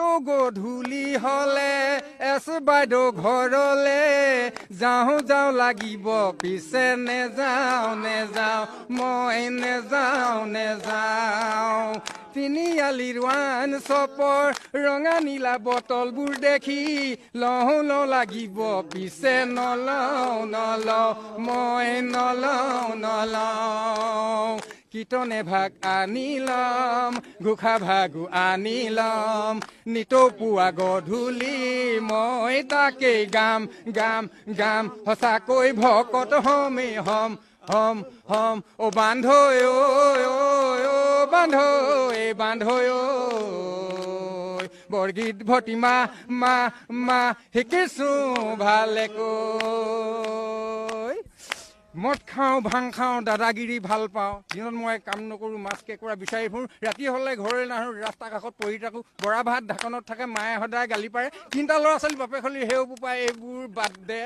আকৌ গধূলি হলে এছ বাইদেউ ঘৰলে যাওঁ লাগিব পিছে নেযাওঁ মই নেযাওঁ তিনিআলিৰ ৱাইন শ্বপৰ ৰঙা নীলা বটলবোৰ দেখি লওঁ লাগিব পিছে নলওঁ মই নলওঁ কীৰ্তনে ভাগ আনি ল'ম ঘোষা ভাগো আনি ল'ম নিতৌ পুৱা গধূলি মই তাকেই গাম সঁচাকৈ ভকত হমেই হম অ বান্ধৈ বান্ধৈ বৰগীত ভটিমা মা শিকিছো ভালেকৈ মদ খাওঁ ভাং খাওঁ দাদাগিৰি ভাল পাওঁ দিনত মই কাম নকৰোঁ মাছ কেঁকুৰা বিচাৰি ফুৰোঁ ৰাতি হ'লে ঘৰলৈ নাহোঁ ৰাস্তা কাষত পৰি থাকোঁ বৰা ভাত ঢাকনত থাকে মায়ে সদায় গালি পাৰে তিনিটা ল'ৰা ছোৱালী বাপেক হ'লে সেইবোৰ পায় এইবোৰ বাদ দে